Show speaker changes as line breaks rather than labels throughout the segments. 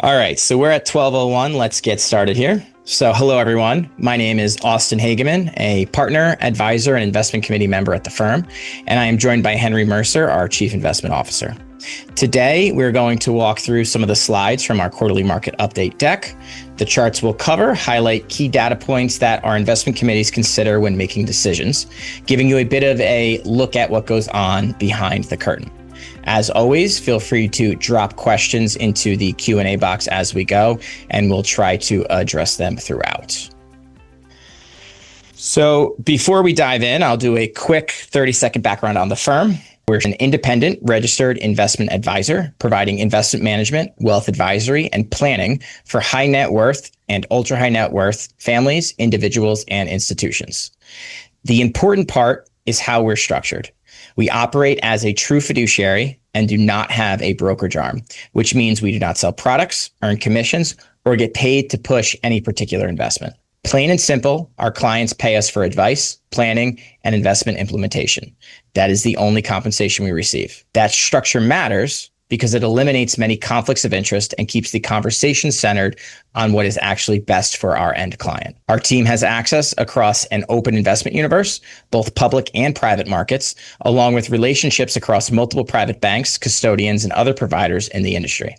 All right, so we're at 12:01. Let's get started here. So hello, everyone. My name is Austin Hageman, a partner, advisor, and investment committee member at the firm, and I am joined by Henry Mercer, our chief investment officer. Today, we're going to walk through some of the slides from our quarterly market update deck. The charts we'll cover highlight key data points that our investment committees consider when making decisions, giving you a bit of a look at what goes on behind the curtain. As always, feel free to drop questions into the Q&A box as we go, and we'll try to address them throughout. So before we dive in, I'll do a quick 30-second background on the firm. We're an independent registered investment advisor providing investment management, wealth advisory, and planning for high net worth and ultra high net worth families, individuals, and institutions. The important part is how we're structured. We operate as a true fiduciary and do not have a brokerage arm, which means we do not sell products, earn commissions, or get paid to push any particular investment. Plain and simple, our clients pay us for advice, planning, and investment implementation. That is the only compensation we receive. That structure matters because it eliminates many conflicts of interest and keeps the conversation centered on what is actually best for our end client. Our team has access across an open investment universe, both public and private markets, along with relationships across multiple private banks, custodians, and other providers in the industry.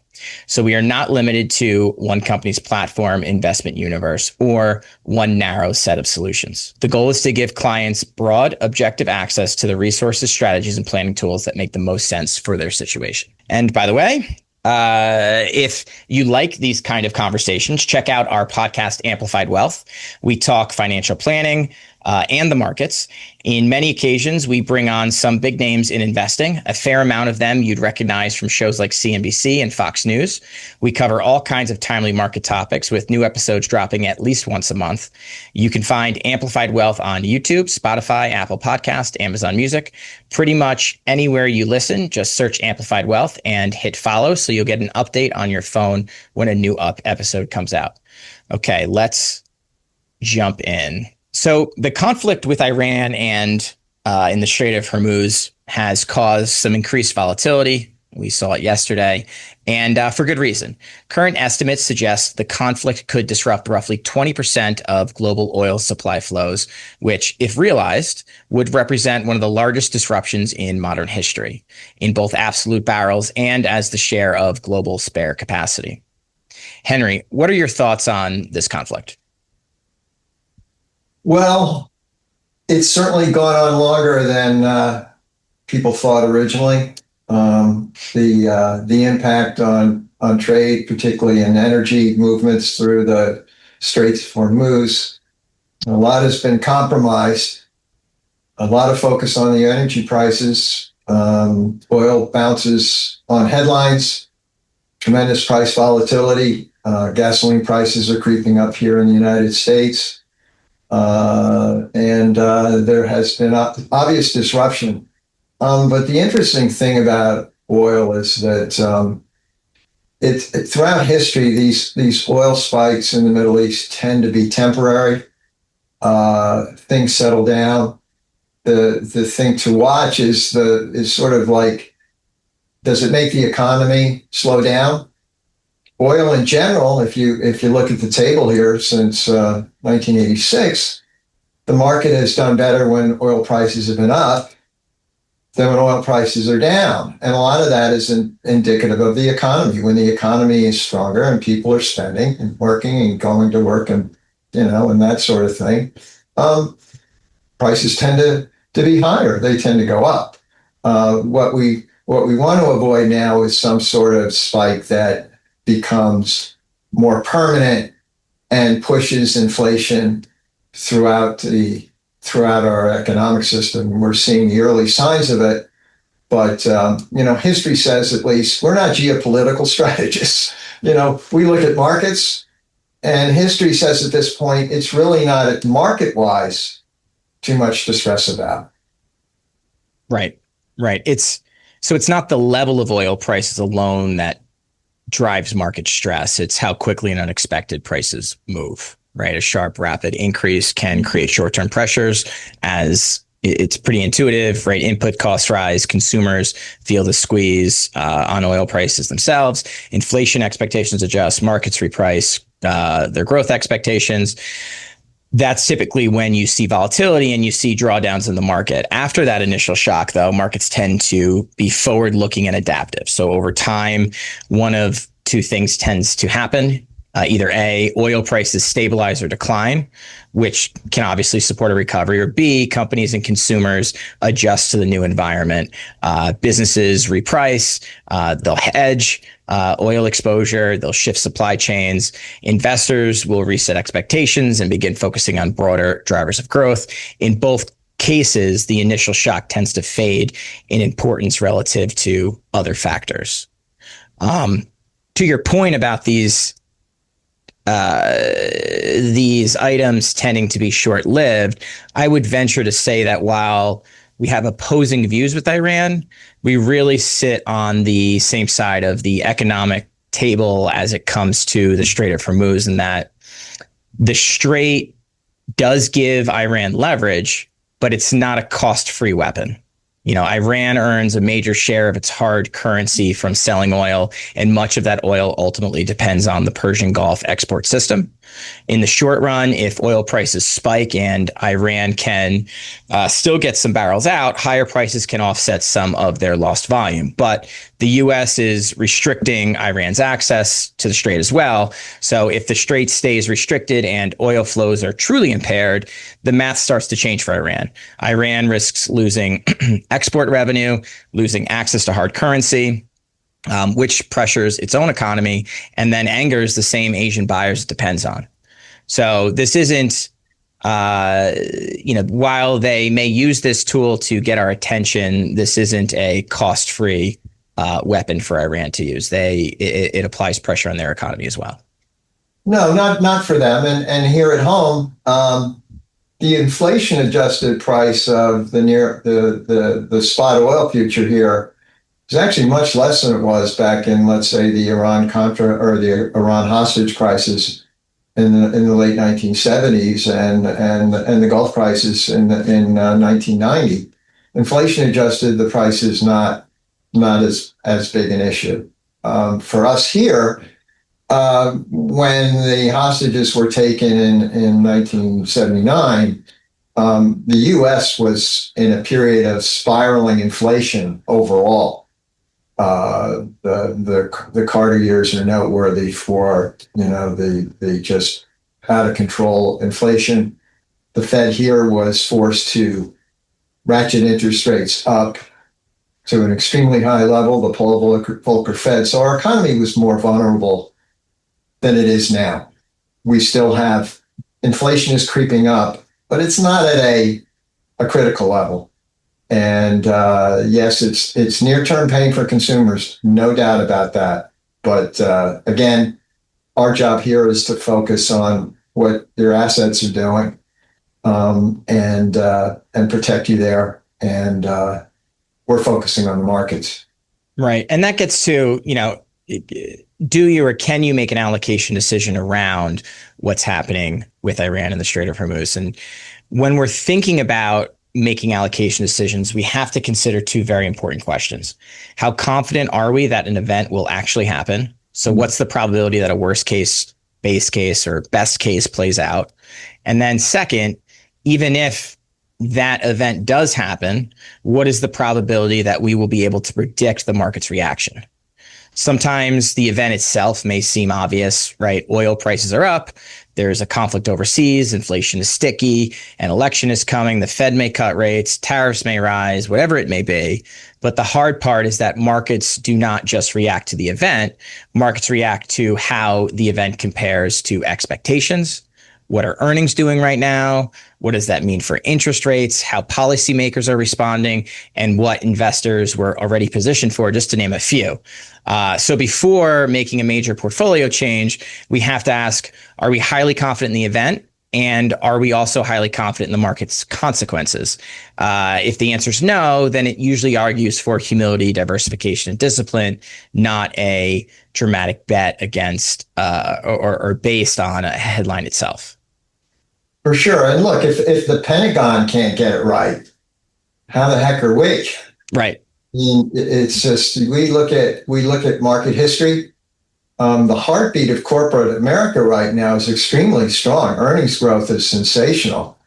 So we are not limited to one company's platform, investment universe, or one narrow set of solutions. The goal is to give clients broad, objective access to the resources, strategies, and planning tools that make the most sense for their situation. And by the way, if you like these kind of conversations, check out our podcast, Amplified Wealth. We talk financial planning and the markets. In many occasions, we bring on some big names in investing. A fair amount of them you'd recognize from shows like CNBC and Fox News. We cover all kinds of timely market topics with new episodes dropping at least once a month. You can find Amplified Wealth on YouTube, Spotify, Apple Podcast, Amazon Music. Pretty much anywhere you listen, just search Amplified Wealth and hit follow so you'll get an update on your phone when a new episode comes out. Okay, let's jump in. So the conflict with Iran and in the Strait of Hormuz has caused some increased volatility. We saw it yesterday, and for good reason. Current estimates suggest the conflict could disrupt roughly 20% of global oil supply flows, which, if realized, would represent one of the largest disruptions in modern history, in both absolute barrels and as the share of global spare capacity. Henry, what are your thoughts on this conflict?
Well, it's certainly gone on longer than people thought originally. The impact on trade, particularly in energy movements through the Straits of Hormuz, a lot has been compromised. A lot of focus on the energy prices. Oil bounces on headlines. Tremendous price volatility. Gasoline prices are creeping up here in the United States. And there has been obvious disruption. But the interesting thing about oil is that throughout history, these oil spikes in the Middle East tend to be temporary. Things settle down. The thing to watch is sort of like, does it make the economy slow down? Oil in general, if you look at the table here since 1986, the market has done better when oil prices have been up than when oil prices are down. And a lot of that is indicative of the economy. When the economy is stronger and people are spending and working and going to work and that sort of thing, prices tend to be higher. They tend to go up. What we want to avoid now is some sort of spike that becomes more permanent and pushes inflation throughout our economic system. We're seeing the early signs of it, but history says, at least, we're not geopolitical strategists. We look at markets, and history says at this point it's really not market-wise too much to stress about.
Right. It's not the level of oil prices alone that drives market stress. It's how quickly and unexpected prices move, right? A sharp, rapid increase can create short-term pressures as it's pretty intuitive, right? Input costs rise, consumers feel the squeeze on oil prices themselves. Inflation expectations adjust, markets reprice their growth expectations. That's typically when you see volatility and you see drawdowns in the market. After that initial shock, though, markets tend to be forward-looking and adaptive. So over time, one of two things tends to happen. Either A, oil prices stabilize or decline, which can obviously support a recovery, or B, companies and consumers adjust to the new environment. Businesses reprice, they'll hedge oil exposure, they'll shift supply chains. Investors will reset expectations and begin focusing on broader drivers of growth. In both cases, the initial shock tends to fade in importance relative to other factors. To your point about these items tending to be short-lived, I would venture to say that while we have opposing views with Iran, we really sit on the same side of the economic table as it comes to the Strait of Hormuz, and that the Strait does give Iran leverage, but it's not a cost-free weapon. You know, Iran earns a major share of its hard currency from selling oil, and much of that oil ultimately depends on the Persian Gulf export system. In the short run, if oil prices spike and Iran can still get some barrels out, higher prices can offset some of their lost volume. But the U.S. is restricting Iran's access to the Strait as well. So if the Strait stays restricted and oil flows are truly impaired, the math starts to change for Iran. Iran risks losing export revenue, losing access to hard currency, which pressures its own economy and then angers the same Asian buyers it depends on. So this isn't, while they may use this tool to get our attention, this isn't a cost-free weapon for Iran to use. It applies pressure on their economy as well.
No, not for them. And here at home, the inflation-adjusted price of the spot oil future here is actually much less than it was back in, let's say, the Iran-Contra or the Iran hostage crisis in the late 1970s and the Gulf crisis in 1990. Inflation adjusted, the price is not as big an issue. For us here, when the hostages were taken in 1979, the U.S. was in a period of spiraling inflation overall. The Carter years are noteworthy for the just out of control inflation. The Fed here was forced to ratchet interest rates up to an extremely high level, the Paul Volcker Fed. So our economy was more vulnerable than it is now. We still have inflation is creeping up, but it's not at a critical level. And yes, it's near-term pain for consumers, no doubt about that. But again, our job here is to focus on what your assets are doing and protect you there. And we're focusing on the markets.
Right. And that gets to, do you or can you make an allocation decision around what's happening with Iran and the Strait of Hormuz? And when we're thinking about making allocation decisions, we have to consider two very important questions. How confident are we that an event will actually happen? So what's the probability that a worst case, base case, or best case plays out? And then second, even if that event does happen, what is the probability that we will be able to predict the market's reaction? Sometimes the event itself may seem obvious, right? Oil prices are up. There's a conflict overseas. Inflation is sticky. An election is coming. The Fed may cut rates. Tariffs may rise, whatever it may be. But the hard part is that markets do not just react to the event. Markets react to how the event compares to expectations. What are earnings doing right now? What does that mean for interest rates? How policymakers are responding, and what investors were already positioned for, just to name a few. So before making a major portfolio change, we have to ask, are we highly confident in the event? And are we also highly confident in the market's consequences? If the answer is no, then it usually argues for humility, diversification, and discipline, not a dramatic bet against or based on a headline itself.
For sure. And look, if the Pentagon can't get it right, how the heck are we?
Right.
I mean, it's just we look at market history. The heartbeat of corporate America right now is extremely strong. Earnings growth is sensational.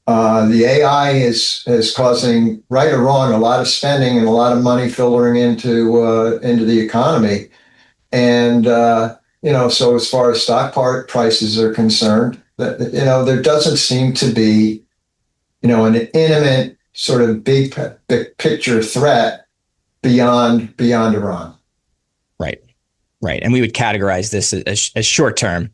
The AI is causing, right or wrong, a lot of spending and a lot of money filtering into the economy. And so as far as stock prices are concerned, there doesn't seem to be an imminent sort of big picture threat beyond Iran.
Right. Right. And we would categorize this as short term,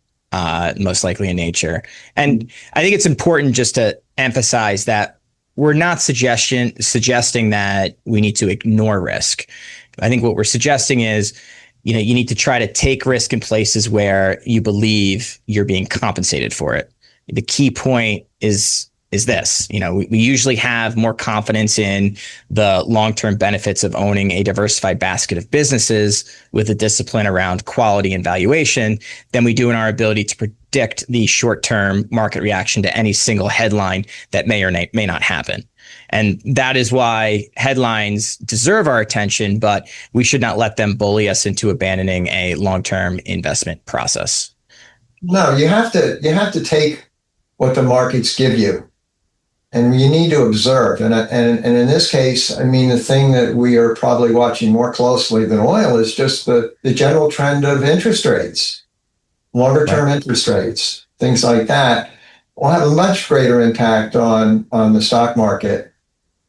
most likely in nature. And I think it's important just to emphasize that we're not suggesting that we need to ignore risk. I think what we're suggesting is, you need to try to take risk in places where you believe you're being compensated for it. The key point is this. We usually have more confidence in the long-term benefits of owning a diversified basket of businesses with a discipline around quality and valuation than we do in our ability to predict the short-term market reaction to any single headline that may or may not happen. And that is why headlines deserve our attention, but we should not let them bully us into abandoning a long-term investment process.
No, you have to take what the markets give you, and you need to observe. And in this case, I mean, the thing that we are probably watching more closely than oil is just the general trend of interest rates, longer term interest rates, things like that will have a much greater impact on the stock market.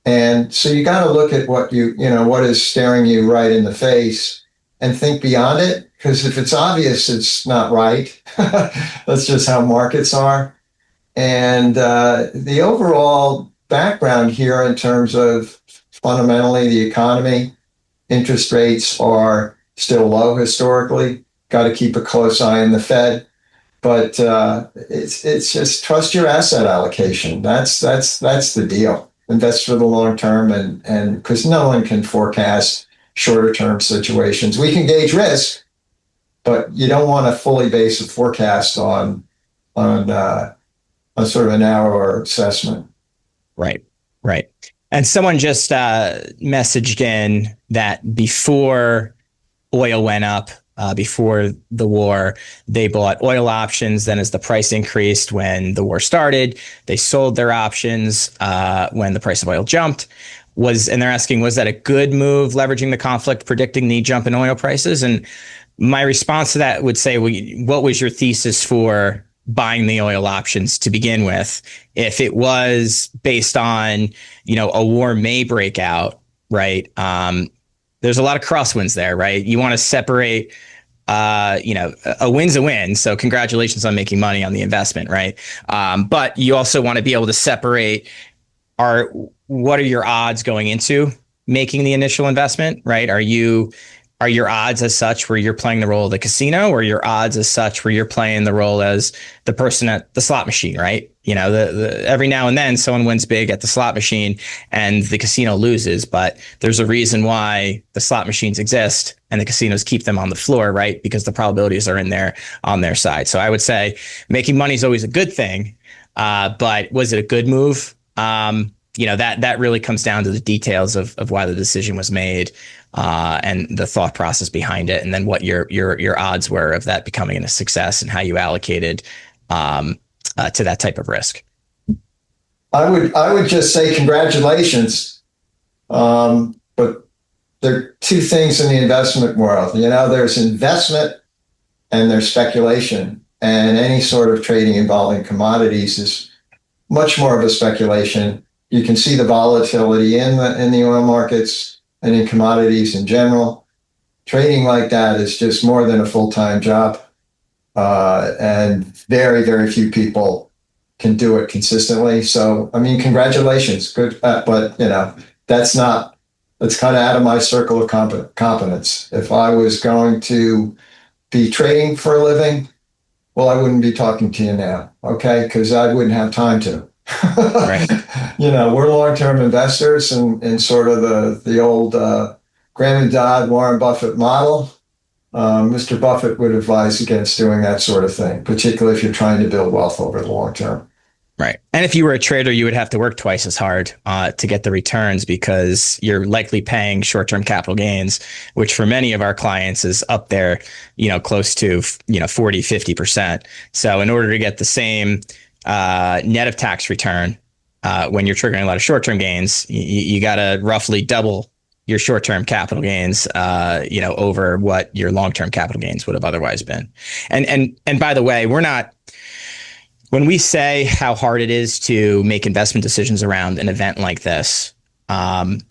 And so you got to look at what what is staring you right in the face and think beyond it. Because if it's obvious, it's not right. That's just how markets are. And the overall background here in terms of fundamentally the economy, interest rates are still low historically. Got to keep a close eye on the Fed. But it's just trust your asset allocation. That's the deal. Invest for the long term, and because no one can forecast shorter term situations. We can gauge risk, but you don't want to fully base a forecast on sort of a narrower assessment.
Right. Right. And someone just messaged in that before oil went up, before the war, they bought oil options. Then as the price increased when the war started, they sold their options when the price of oil jumped. And they're asking, was that a good move, leveraging the conflict, predicting the jump in oil prices? And my response to that would say, well, what was your thesis for buying the oil options to begin with? If it was based on, a war may break out, right? There's a lot of crosswinds there, right? You want to separate, a win's a win. So congratulations on making money on the investment, right? But you also want to be able to separate what are your odds going into making the initial investment, right? Are your odds as such where you're playing the role of the casino, or your odds as such where you're playing the role as the person at the slot machine, right? Every now and then someone wins big at the slot machine and the casino loses, but there's a reason why the slot machines exist and the casinos keep them on the floor, right? Because the probabilities are in there on their side. So I would say making money is always a good thing, but was it a good move? That really comes down to the details of why the decision was made, and the thought process behind it, and then what your odds were of that becoming a success and how you allocated to that type of risk.
I would just say congratulations, but there are two things in the investment world. There's investment and there's speculation, and any sort of trading involving commodities is much more of a speculation. You can see the volatility in the oil markets and in commodities in general. Trading like that is just more than a full-time job, and very, very few people can do it consistently. So, I mean, congratulations, good, but that's kind of out of my circle of competence. If I was going to be trading for a living, well, I wouldn't be talking to you now, okay? Because I wouldn't have time to. Right. We're long-term investors in sort of the old Graham and Dodd, Warren Buffett model. Mr. Buffett would advise against doing that sort of thing, particularly if you're trying to build wealth over the long term.
Right. And if you were a trader, you would have to work twice as hard to get the returns because you're likely paying short-term capital gains, which for many of our clients is up there, close to, 40, 50%. So in order to get the same net of tax return, when you're triggering a lot of short-term gains, you got to roughly double your short-term capital gains, over what your long-term capital gains would have otherwise been. And by the way, when we say how hard it is to make investment decisions around an event like this,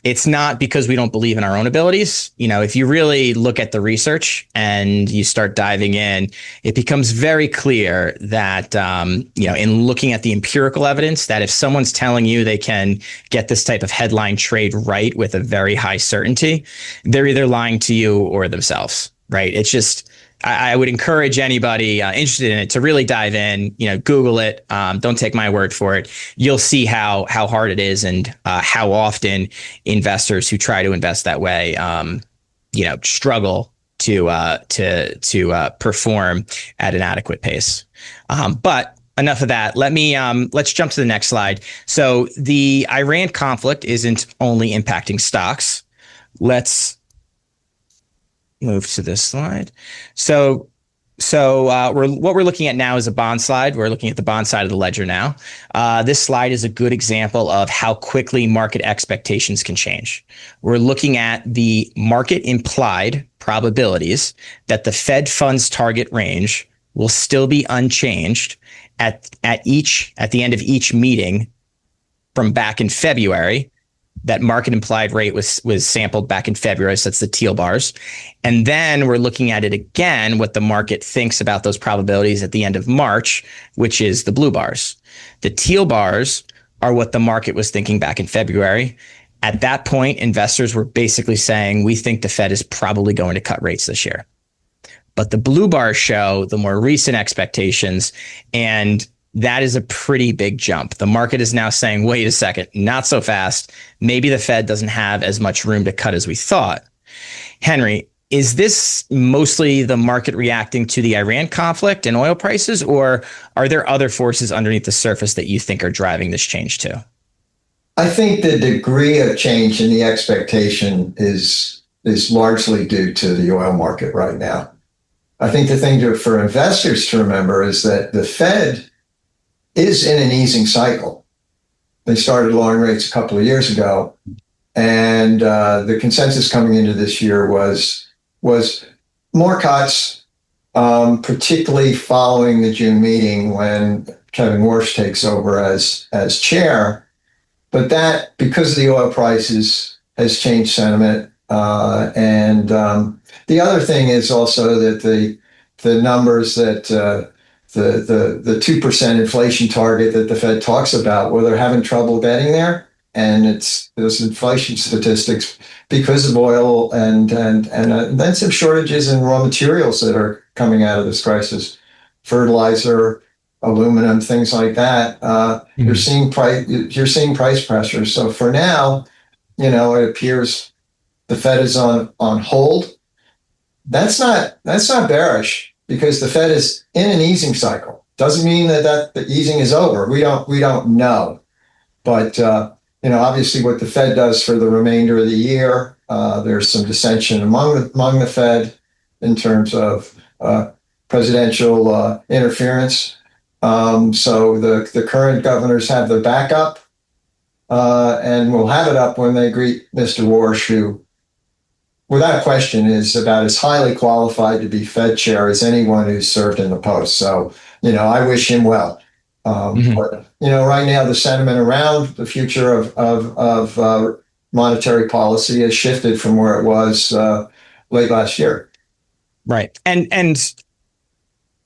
it's not because we don't believe in our own abilities. If you really look at the research and you start diving in, it becomes very clear that, in looking at the empirical evidence, that if someone's telling you they can get this type of headline trade right with a very high certainty, they're either lying to you or themselves, right? It's just, I would encourage anybody interested in it to really dive in, Google it. Don't take my word for it. You'll see how hard it is and how often investors who try to invest that way, struggle to perform at an adequate pace. But enough of that. Let's jump to the next slide. So the Iran conflict isn't only impacting stocks. Let's move to this slide. So what we're looking at now is a bond slide. We're looking at the bond side of the ledger now. This slide is a good example of how quickly market expectations can change. We're looking at the market implied probabilities that the Fed funds target range will still be unchanged at the end of each meeting from back in February. That market implied rate was sampled back in February, so that's the teal bars. And then we're looking at it again, what the market thinks about those probabilities at the end of March, which is the blue bars. The teal bars are what the market was thinking back in February. At that point, investors were basically saying, we think the Fed is probably going to cut rates this year. But the blue bars show the more recent expectations, and that is a pretty big jump. The market is now saying, wait a second, not so fast. Maybe the Fed doesn't have as much room to cut as we thought. Henry, is this mostly the market reacting to the Iran conflict and oil prices, or are there other forces underneath the surface that you think are driving this change too?
I think the degree of change in the expectation is largely due to the oil market right now. I think the thing for investors to remember is that the Fed is in an easing cycle. They started lowering rates a couple of years ago, and the consensus coming into this year was more cuts, particularly following the June meeting when Kevin Warsh takes over as chair. But that, because of the oil prices, has changed sentiment. And the other thing is also that the numbers that the 2% inflation target that the Fed talks about, well, they're having trouble getting there. And it's those inflation statistics because of oil and then some shortages in raw materials that are coming out of this crisis, fertilizer, aluminum, things like that. You're seeing price pressure. So for now, it appears the Fed is on hold. That's not bearish, because the Fed is in an easing cycle. Doesn't mean that the easing is over. We don't know. But obviously what the Fed does for the remainder of the year, there's some dissension among the Fed in terms of presidential interference. So the current governors have their backup, and will have it up when they greet Mr. Warsh, who, without question, is about as highly qualified to be Fed chair as anyone who's served in the post. So, I wish him well. But, right now the sentiment around the future of monetary policy has shifted from where it was late last year.
Right. And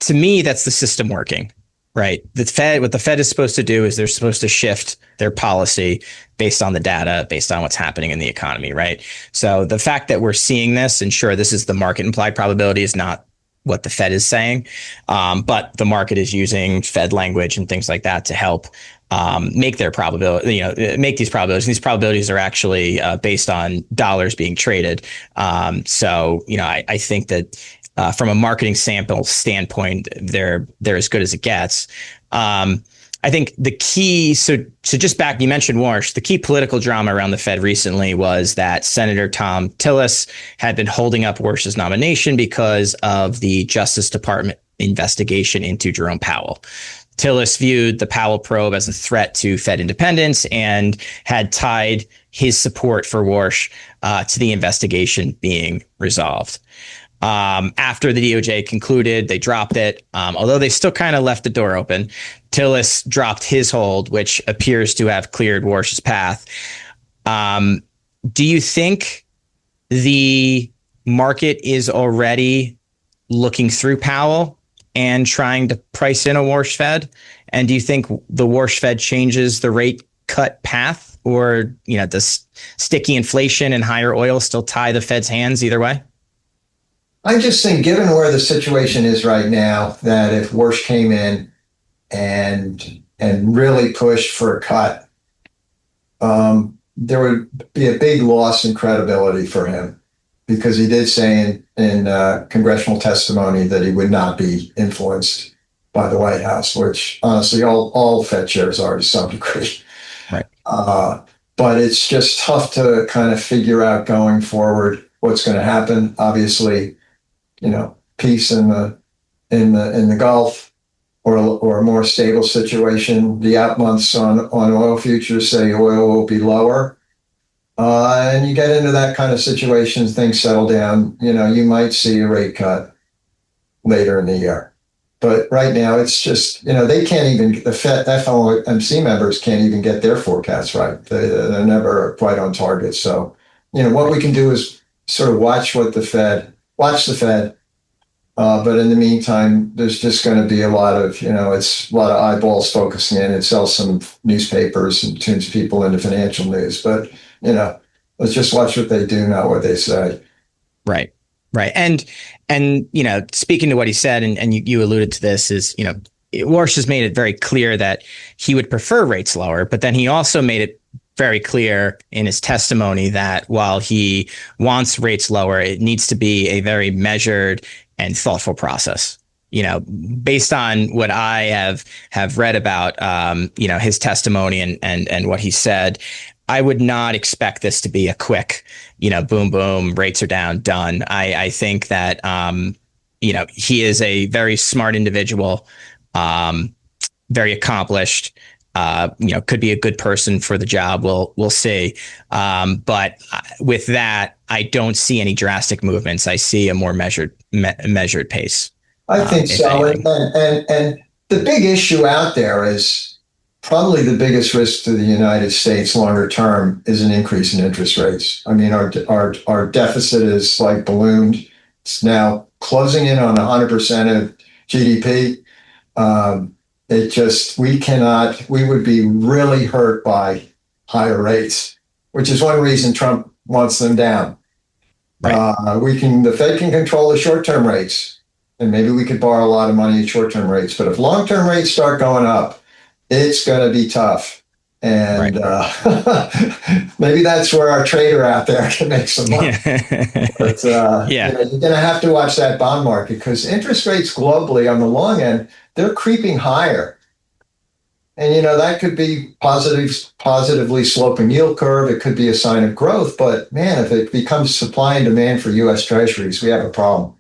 to me, that's the system working. Right. What the Fed is supposed to do is they're supposed to shift their policy based on the data, based on what's happening in the economy. Right. So the fact that we're seeing this, and sure, this is the market implied probability, is not what the Fed is saying. But the market is using Fed language and things like that to help make their probability, make these probabilities. These probabilities are actually based on dollars being traded. So, I think that from a marketing sample standpoint, they're as good as it gets. I think the key, so just back, you mentioned Warsh. The key political drama around the Fed recently was that Senator Tom Tillis had been holding up Warsh's nomination because of the Justice Department investigation into Jerome Powell. Tillis viewed the Powell probe as a threat to Fed independence and had tied his support for Warsh to the investigation being resolved. After the DOJ concluded, they dropped it, although they still kind of left the door open. Tillis dropped his hold, which appears to have cleared Warsh's path. Do you think the market is already looking through Powell and trying to price in a Warsh Fed? And do you think the Warsh Fed changes the rate cut path, or does sticky inflation and higher oil still tie the Fed's hands either way?
I just think, given where the situation is right now, that if Warsh came in and really pushed for a cut, there would be a big loss in credibility for him, because he did say in congressional testimony that he would not be influenced by the White House, which honestly all Fed chairs are to some degree.
Right.
But it's just tough to kind of figure out going forward what's going to happen. Obviously, peace in the Gulf, or a more stable situation. The out months on oil futures say oil will be lower. And you get into that kind of situation, things settle down, you might see a rate cut later in the year. But right now it's just, they can't even, the FOMC members can't even get their forecasts right. They're never quite on target. So, what we can do is sort of watch the Fed. But in the meantime, there's just going to be a lot of, it's a lot of eyeballs focusing in. It sells some newspapers and tunes people into financial news. But, let's just watch what they do, not what they say.
Right. And speaking to what he said, and you alluded to this, is, Warsh has made it very clear that he would prefer rates lower, but then he also made it very clear in his testimony that while he wants rates lower, it needs to be a very measured and thoughtful process. Based on what I have read about, his testimony and what he said, I would not expect this to be a quick, boom, boom, rates are down, done. I think that, he is a very smart individual, very accomplished, could be a good person for the job. We'll see. But with that, I don't see any drastic movements. I see a more measured pace.
I think so. And the big issue out there is probably the biggest risk to the United States longer term is an increase in interest rates. I mean, our deficit is like ballooned. It's now closing in on 100% of GDP. We would be really hurt by higher rates, which is one reason Trump wants them down.
Right.
The Fed can control the short-term rates, and maybe we could borrow a lot of money at short-term rates. But if long-term rates start going up, it's going to be tough. And maybe that's where our trader out there can make some money. But you're going to have to watch that bond market, because interest rates globally on the long end, they're creeping higher. And, that could be positively sloping yield curve. It could be a sign of growth. But, man, if it becomes supply and demand for U.S. Treasuries, we have a problem.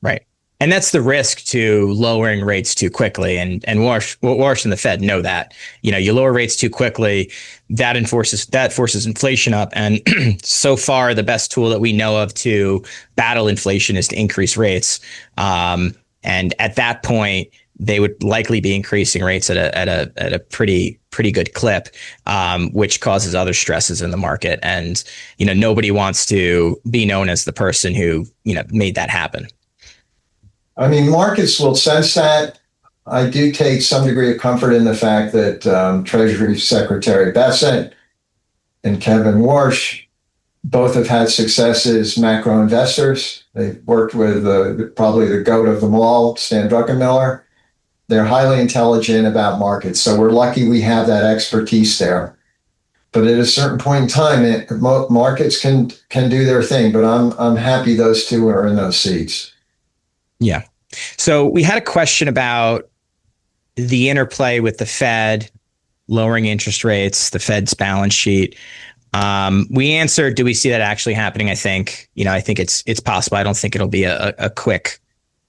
Right. And that's the risk to lowering rates too quickly. And Warsh and the Fed know that. You lower rates too quickly, that forces inflation up. And so far, the best tool that we know of to battle inflation is to increase rates. And at that point, they would likely be increasing rates at a pretty good clip, which causes other stresses in the market. And nobody wants to be known as the person who made that happen.
I mean, markets will sense that. I do take some degree of comfort in the fact that Treasury Secretary Bessent and Kevin Warsh both have had success as macro investors. They've worked with probably the goat of them all, Stan Druckenmiller. They're highly intelligent about markets, so we're lucky we have that expertise there. But at a certain point in time, markets can do their thing. But I'm happy those two are in those seats.
Yeah. So we had a question about the interplay with the Fed, lowering interest rates, the Fed's balance sheet. We answered, do we see that actually happening? I think it's possible. I don't think it'll be a quick,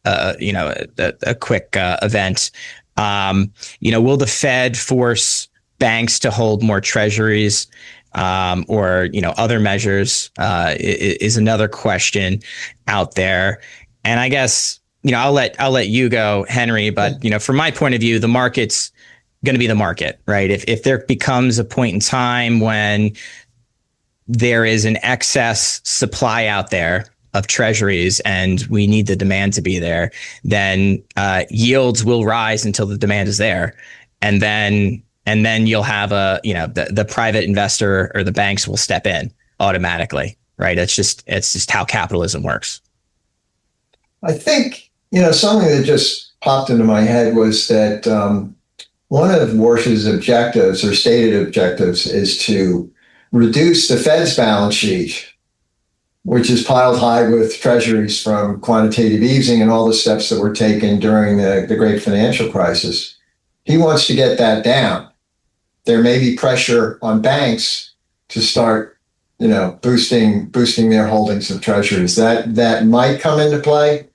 a quick event. Will the Fed force banks to hold more treasuries, or other measures? Is another question out there. And I guess I'll let you go, Henry. But from my point of view, the market's going to be the market, right? If there becomes a point in time when there is an excess supply out there of treasuries and we need the demand to be there, then yields will rise until the demand is there. And then you'll have the private investor or the banks will step in automatically, right? It's just how capitalism works.
I think, something that just popped into my head was that one of Warsh's objectives or stated objectives is to reduce the Fed's balance sheet, which is piled high with treasuries from quantitative easing and all the steps that were taken during the great financial crisis. He wants to get that down. There may be pressure on banks to start, boosting their holdings of treasuries. That might come into play,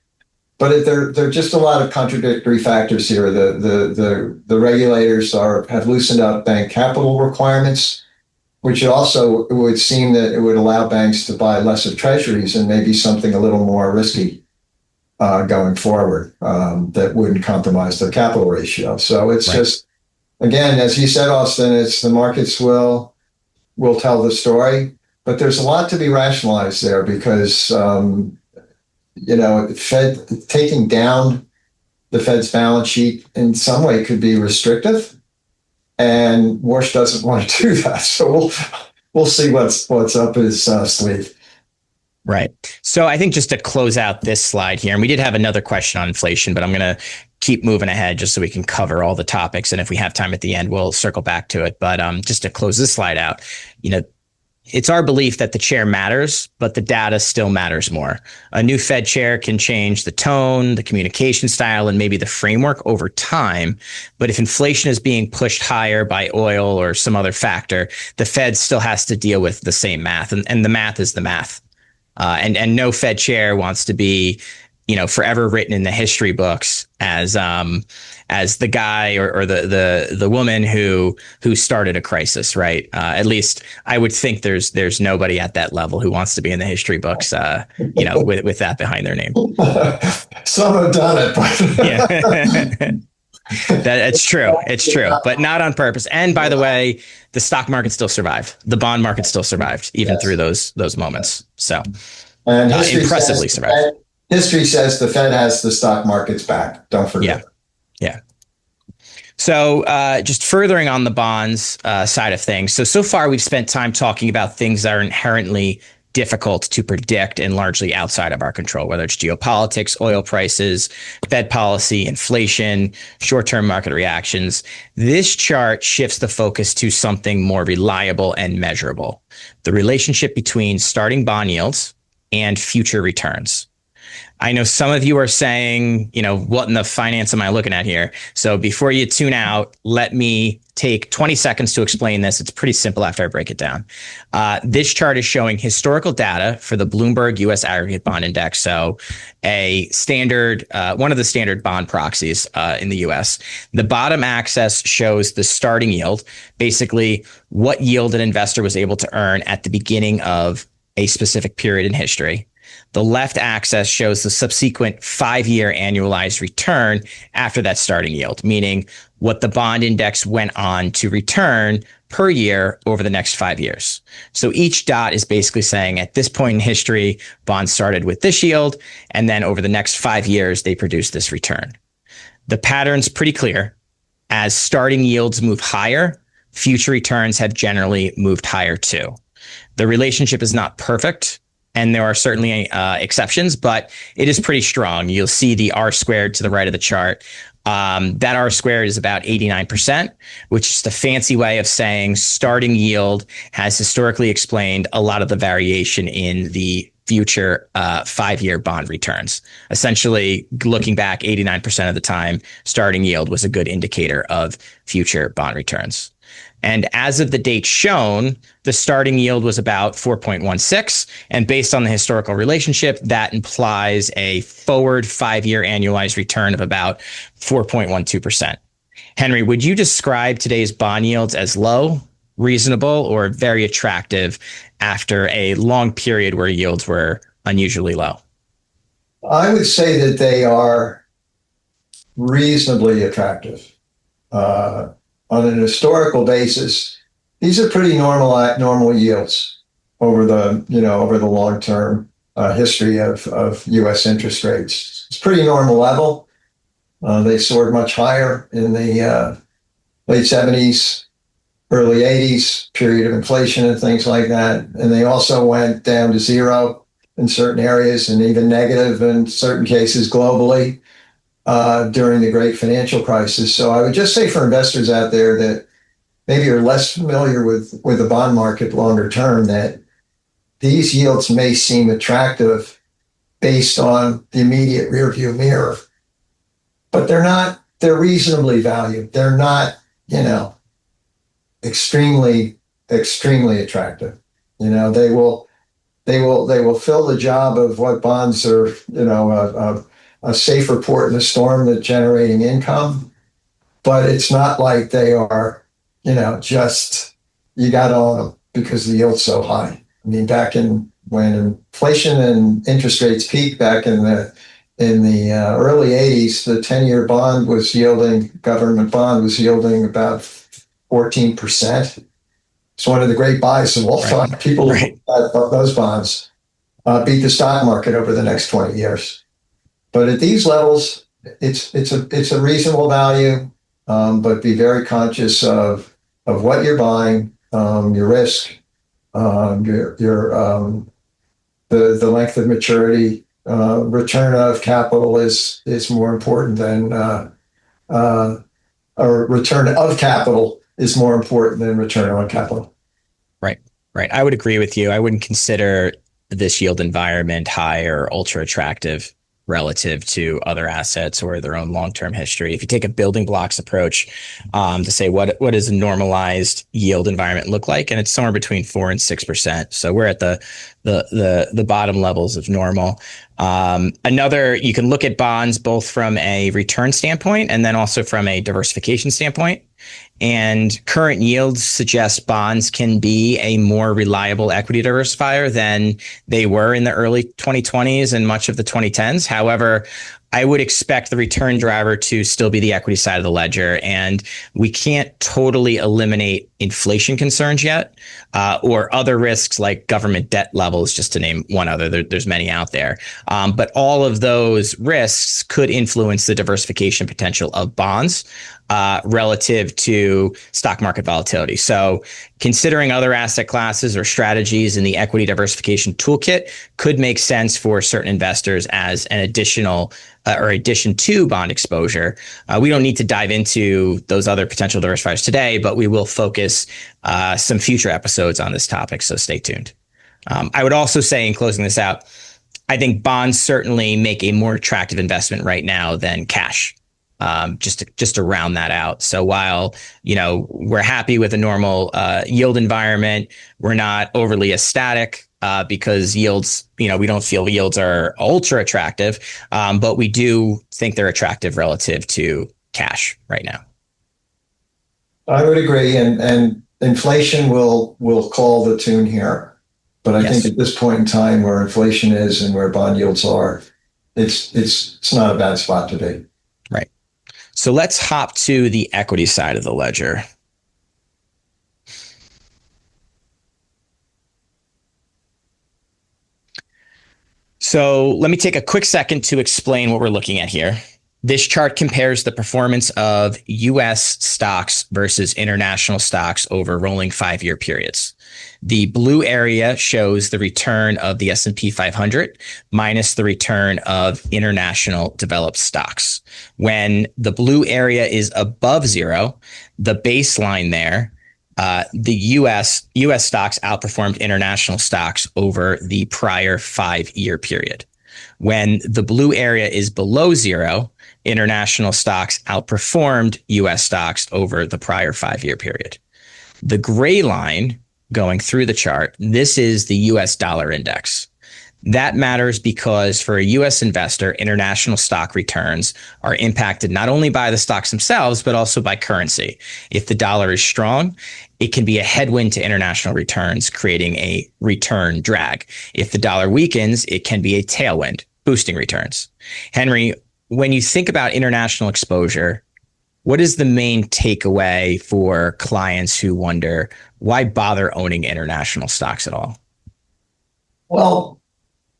but there are just a lot of contradictory factors here. The regulators have loosened up bank capital requirements, which also would seem that it would allow banks to buy less of treasuries and maybe something a little more risky going forward that wouldn't compromise their capital ratio. So it's just, again, as you said, Austin, it's the markets will tell the story, but there's a lot to be rationalized there because, Fed taking down the Fed's balance sheet in some way could be restrictive. And Warsh doesn't want to do that. So we'll see what's up his sleeve.
Right. So I think just to close out this slide here, and we did have another question on inflation, but I'm going to keep moving ahead just so we can cover all the topics. And if we have time at the end, we'll circle back to it. But just to close this slide out, it's our belief that the chair matters, but the data still matters more. A new Fed chair can change the tone, the communication style, and maybe the framework over time. But if inflation is being pushed higher by oil or some other factor, the Fed still has to deal with the same math. And the math is the math. And no Fed chair wants to be, forever written in the history books as the guy or the woman who started a crisis, right? At least I would think there's nobody at that level who wants to be in the history books, with that behind their name.
Some have done it, but
yeah. It's true. It's true, but not on purpose. And by the way, the stock market still survived. The bond market still survived, even through those moments. So,
and
impressively survived.
History says the Fed has the stock market's back. Don't forget.
Yeah. So just furthering on the bonds side of things. So far, we've spent time talking about things that are inherently difficult to predict and largely outside of our control, whether it's geopolitics, oil prices, Fed policy, inflation, short-term market reactions. This chart shifts the focus to something more reliable and measurable: the relationship between starting bond yields and future returns. I know some of you are saying, what in the finance am I looking at here? So before you tune out, let me take 20 seconds to explain this. It's pretty simple after I break it down. This chart is showing historical data for the Bloomberg U.S. Aggregate Bond Index. So a standard, one of the standard bond proxies in the U.S. The bottom axis shows the starting yield, basically what yield an investor was able to earn at the beginning of a specific period in history. The left axis shows the subsequent 5-year annualized return after that starting yield, meaning what the bond index went on to return per year over the next 5 years. So each dot is basically saying at this point in history, bonds started with this yield, and then over the next 5 years, they produced this return. The pattern's pretty clear. As starting yields move higher, future returns have generally moved higher too. The relationship is not perfect, and there are certainly exceptions, but it is pretty strong. You'll see the R squared to the right of the chart. That R squared is about 89%, which is the fancy way of saying starting yield has historically explained a lot of the variation in the future 5-year bond returns. Essentially, looking back 89% of the time, starting yield was a good indicator of future bond returns. And as of the date shown, the starting yield was about 4.16. And based on the historical relationship, that implies a forward 5-year annualized return of about 4.12%. Henry, would you describe today's bond yields as low, reasonable, or very attractive after a long period where yields were unusually low?
I would say that they are reasonably attractive. On an historical basis, these are pretty normal yields over the long term history of U.S. interest rates. It's pretty normal level. They soared much higher in the late 70s, early 80s, period of inflation and things like that. And they also went down to zero in certain areas and even negative in certain cases globally during the great financial crisis. So I would just say for investors out there that maybe are less familiar with the bond market longer term, that these yields may seem attractive based on the immediate rearview mirror, but they're not. They're reasonably valued. They're not, extremely attractive. They will fill the job of what bonds are, a safer port in a storm that's generating income, but it's not like they are, just you got to own them because the yield's so high. I mean, when inflation and interest rates peaked back in the early 80s, the 10-year government bond was yielding about 14%. It's one of the great buys of all time. People those bonds beat the stock market over the next 20 years. But at these levels, it's a reasonable value, but be very conscious of what you're buying, your risk, the length of maturity. Return of capital is more important than or return of capital is more important than return on capital.
Right. I would agree with you. I wouldn't consider this yield environment high or ultra attractive relative to other assets or their own long-term history. If you take a building blocks approach to say what does a normalized yield environment look like, and it's somewhere between 4% and 6%. So we're at the bottom levels of normal. You can look at bonds both from a return standpoint and then also from a diversification standpoint. And current yields suggest bonds can be a more reliable equity diversifier than they were in the early 2020s and much of the 2010s. However, I would expect the return driver to still be the equity side of the ledger. And we can't totally eliminate inflation concerns yet, or other risks like government debt levels, just to name one other. There's many out there. But all of those risks could influence the diversification potential of bonds relative to stock market volatility. So considering other asset classes or strategies in the equity diversification toolkit could make sense for certain investors as an addition to bond exposure. We don't need to dive into those other potential diversifiers today, but we will focus some future episodes on this topic. So stay tuned. I would also say, in closing this out, I think bonds certainly make a more attractive investment right now than cash. Just to round that out. So while, we're happy with a normal yield environment, we're not overly ecstatic because yields, we don't feel yields are ultra attractive, but we do think they're attractive relative to cash right now.
I would agree, and inflation will call the tune here. But I think at this point in time, where inflation is and where bond yields are, it's not a bad spot to be.
Right. So let's hop to the equity side of the ledger. So let me take a quick second to explain what we're looking at here. This chart compares the performance of U.S. stocks versus international stocks over rolling 5-year periods. The blue area shows the return of the S&P 500 minus the return of international developed stocks. When the blue area is above zero, the baseline there the US stocks outperformed international stocks over the prior 5-year period. When the blue area is below zero, international stocks outperformed US stocks over the prior 5-year period. The gray line going through the chart, this is the US dollar index. That matters because for a US investor, international stock returns are impacted not only by the stocks themselves, but also by currency. If the dollar is strong, it can be a headwind to international returns, creating a return drag. If the dollar weakens, it can be a tailwind, boosting returns. Henry, when you think about international exposure, what is the main takeaway for clients who wonder why bother owning international stocks at all?
Well,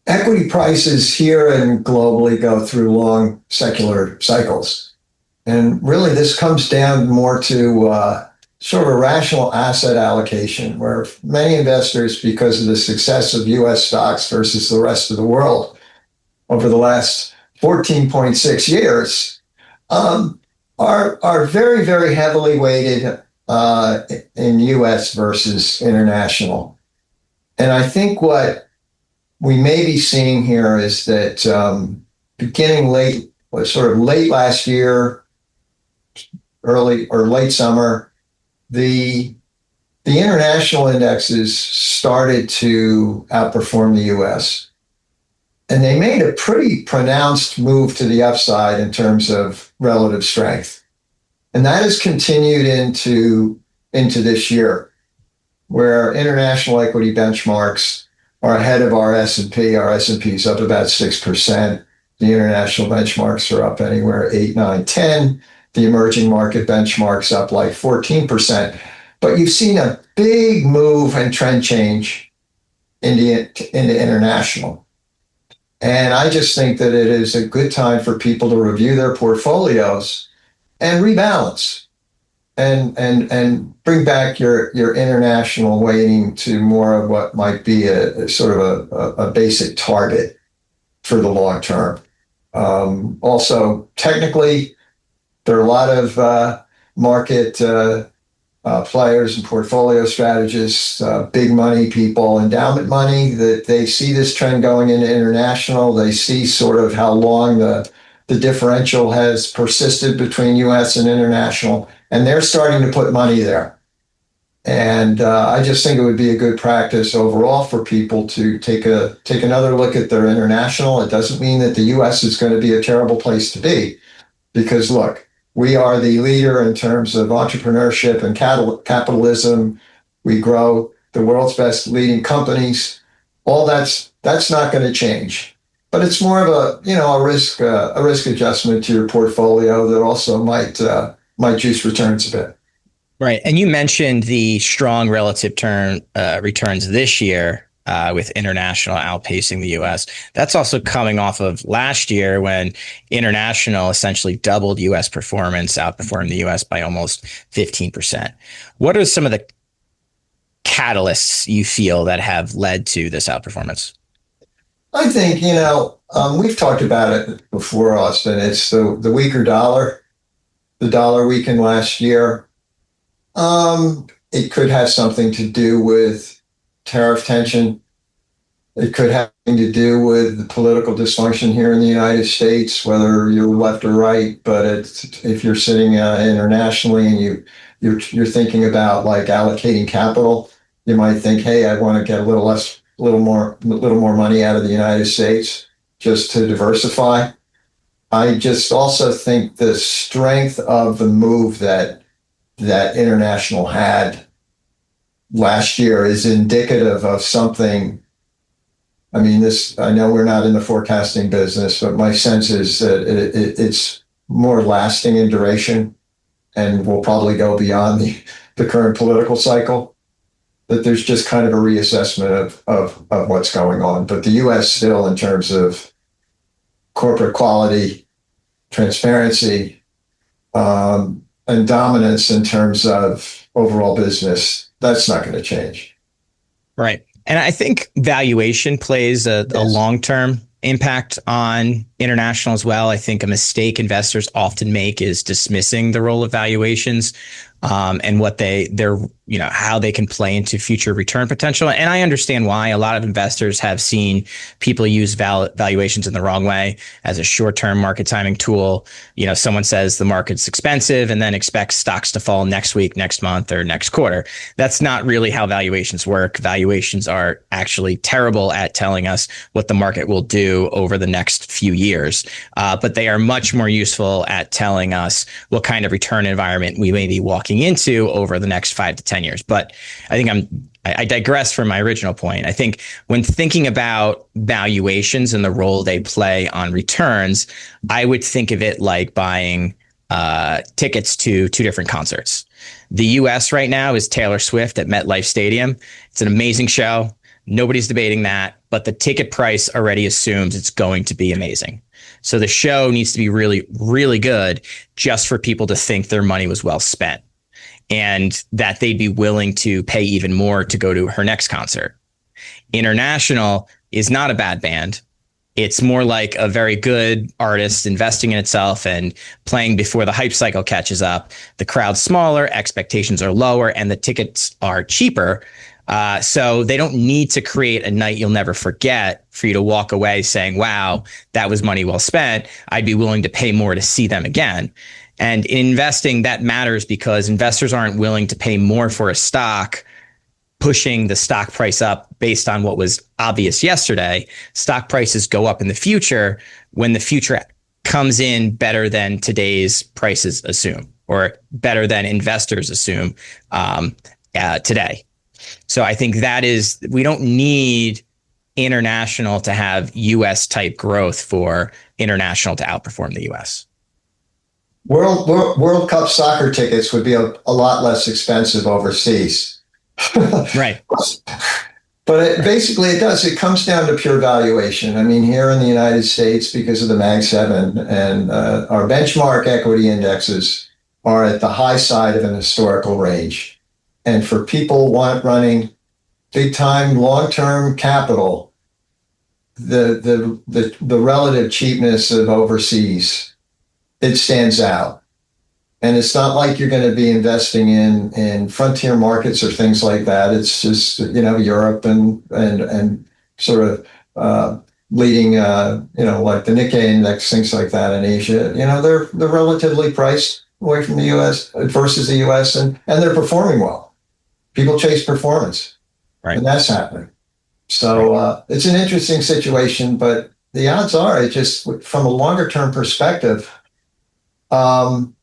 equity prices here and globally go through long secular cycles. And really, this comes down more to sort of a rational asset allocation, where many investors, because of the success of US stocks versus the rest of the world over the last 14.6 years, are very, very heavily weighted in US versus international. And I think what we may be seeing here is that beginning late last year, early or late summer, the international indexes started to outperform the US. And they made a pretty pronounced move to the upside in terms of relative strength. And that has continued into this year, where international equity benchmarks are ahead of our S&P. Our S&P is up about 6%. The international benchmarks are up anywhere 8, 9, 10. The emerging market benchmarks up like 14%. But you've seen a big move and trend change into international. And I just think that it is a good time for people to review their portfolios and rebalance and bring back your international weighting to more of what might be a sort of a basic target for the long term. Also, technically, there are a lot of market players and portfolio strategists, big money people, endowment money, that they see this trend going into international. They see sort of how long the differential has persisted between US and international, and they're starting to put money there. And I just think it would be a good practice overall for people to take another look at their international. It doesn't mean that the US is going to be a terrible place to be, because look, we are the leader in terms of entrepreneurship and capitalism. We grow the world's best leading companies. All that's not going to change. But it's more of a risk adjustment to your portfolio that also might juice returns a bit.
Right. And you mentioned the strong relative returns this year with international outpacing the US. That's also coming off of last year when international essentially doubled US performance, outperformed the US by almost 15%. What are some of the catalysts you feel that have led to this outperformance?
I think, we've talked about it before, Austin. It's the weaker dollar. The dollar weakened last year. It could have something to do with tariff tension. It could have something to do with the political dysfunction here in the United States, whether you're left or right. But if you're sitting internationally and you're thinking about like allocating capital, you might think, hey, I want to get a little more money out of the United States just to diversify. I just also think the strength of the move that international had last year is indicative of something. I mean, I know we're not in the forecasting business, but my sense is that it's more lasting in duration and will probably go beyond the current political cycle. That there's just kind of a reassessment of what's going on. But the US still, in terms of corporate quality, transparency, and dominance in terms of overall business, that's not going to change.
Right. And I think valuation plays a long-term impact on international as well. I think a mistake investors often make is dismissing the role of valuations, and what they're, how they can play into future return potential. And I understand why. A lot of investors have seen people use valuations in the wrong way as a short-term market timing tool. Someone says the market's expensive and then expects stocks to fall next week, next month, or next quarter. That's not really how valuations work. Valuations are actually terrible at telling us what the market will do over the next few years. But they are much more useful at telling us what kind of return environment we may be walking into over the next 5 to 10 years. But I think I digress from my original point. I think when thinking about valuations and the role they play on returns, I would think of it like buying tickets to two different concerts. The US right now is Taylor Swift at MetLife Stadium. It's an amazing show. Nobody's debating that, but the ticket price already assumes it's going to be amazing. So the show needs to be really, really good just for people to think their money was well spent, and that they'd be willing to pay even more to go to her next concert. International is not a bad band. It's more like a very good artist investing in itself and playing before the hype cycle catches up. The crowd's smaller, expectations are lower, and the tickets are cheaper. So they don't need to create a night you'll never forget for you to walk away saying, wow, that was money well spent. I'd be willing to pay more to see them again. And in investing, that matters because investors aren't willing to pay more for a stock, pushing the stock price up based on what was obvious yesterday. Stock prices go up in the future when the future comes in better than today's prices assume, or better than investors assume today. So I think we don't need international to have US type growth for international to outperform the US.
World Cup soccer tickets would be a lot less expensive overseas.
Right.
But basically it does. It comes down to pure valuation. I mean, here in the United States, because of the Mag 7 and our benchmark equity indexes are at the high side of an historical range. And for people running big time long-term capital, the relative cheapness of overseas, it stands out. And it's not like you're going to be investing in frontier markets or things like that. It's just, Europe and sort of leading, like the Nikkei index, things like that in Asia. They're relatively priced away from the US versus the US, and they're performing well. People chase performance, right? And that's happening. So it's an interesting situation, but the odds are, it just from a longer term perspective, the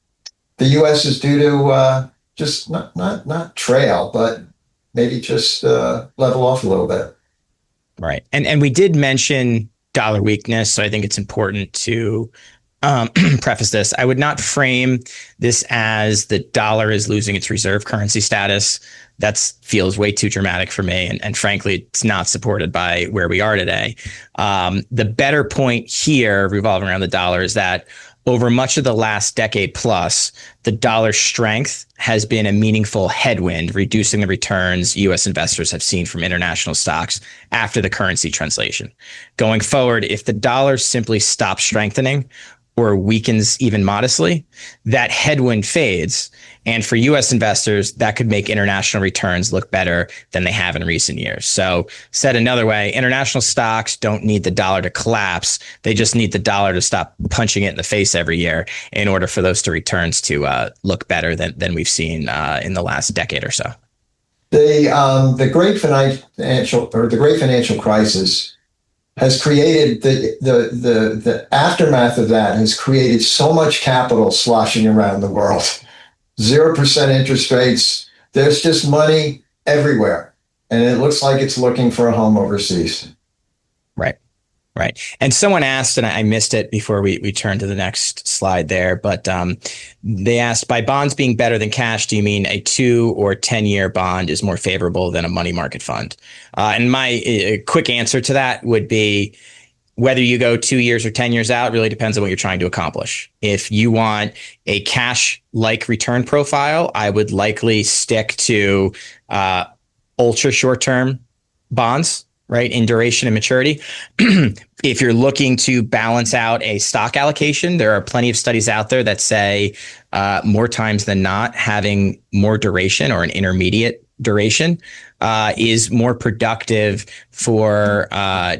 U.S. is due to just not trail, but maybe just level off a little bit.
Right, and we did mention dollar weakness, so I think it's important to preface this. I would not frame this as the dollar is losing its reserve currency status. That feels way too dramatic for me, and frankly, it's not supported by where we are today. The better point here, revolving around the dollar, is that over much of the last decade plus, the dollar strength has been a meaningful headwind, reducing the returns U.S. investors have seen from international stocks after the currency translation. Going forward, if the dollar simply stops strengthening or weakens even modestly, that headwind fades. And for U.S. investors, that could make international returns look better than they have in recent years. So said another way, international stocks don't need the dollar to collapse. They just need the dollar to stop punching it in the face every year in order for those returns to look better than we've seen in the last decade or so.
The great financial crisis has created the aftermath of that has created so much capital sloshing around the world. 0% interest rates. There's just money everywhere. And it looks like it's looking for a home overseas.
Right. And someone asked, and I missed it before we turn to the next slide there, but they asked, by bonds being better than cash, do you mean a 2 or 10-year bond is more favorable than a money market fund? And my quick answer to that would be, whether you go 2 years or 10 years out really depends on what you're trying to accomplish. If you want a cash-like return profile, I would likely stick to ultra short-term bonds. right, in duration and maturity. If you're looking to balance out a stock allocation, there are plenty of studies out there that say more times than not, having more duration or an intermediate duration is more productive for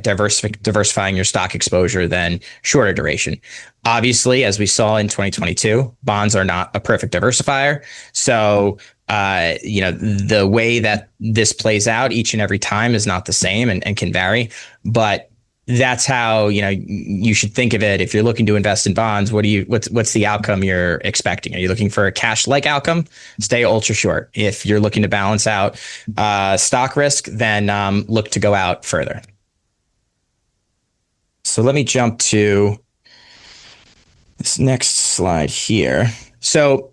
diversifying your stock exposure than shorter duration. Obviously, as we saw in 2022, bonds are not a perfect diversifier. So the way that this plays out each and every time is not the same and can vary. But that's how you should think of it. If you're looking to invest in bonds, what's the outcome you're expecting? Are you looking for a cash-like outcome? Stay ultra short. If you're looking to balance out stock risk, then look to go out further. So let me jump to this next slide here. So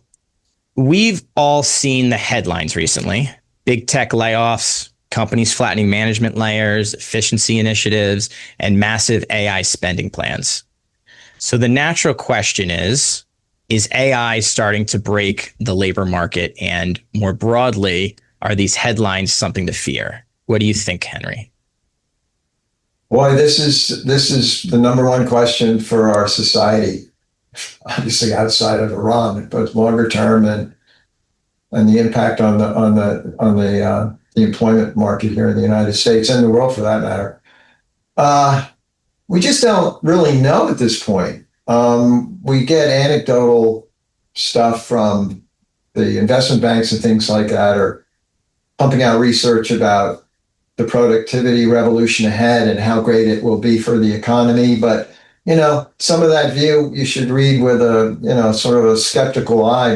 we've all seen the headlines recently: big tech layoffs, companies flattening management layers, efficiency initiatives, and massive AI spending plans. So the natural question is AI starting to break the labor market? And more broadly, are these headlines something to fear? What do you think, Henry?
Boy, this is the number one question for our society, obviously outside of Iran, but longer term, and the impact on the employment market here in the United States and the world for that matter. We just don't really know at this point. We get anecdotal stuff from the investment banks and things like that, or pumping out research about the productivity revolution ahead and how great it will be for the economy. But some of that view you should read with a sort of a skeptical eye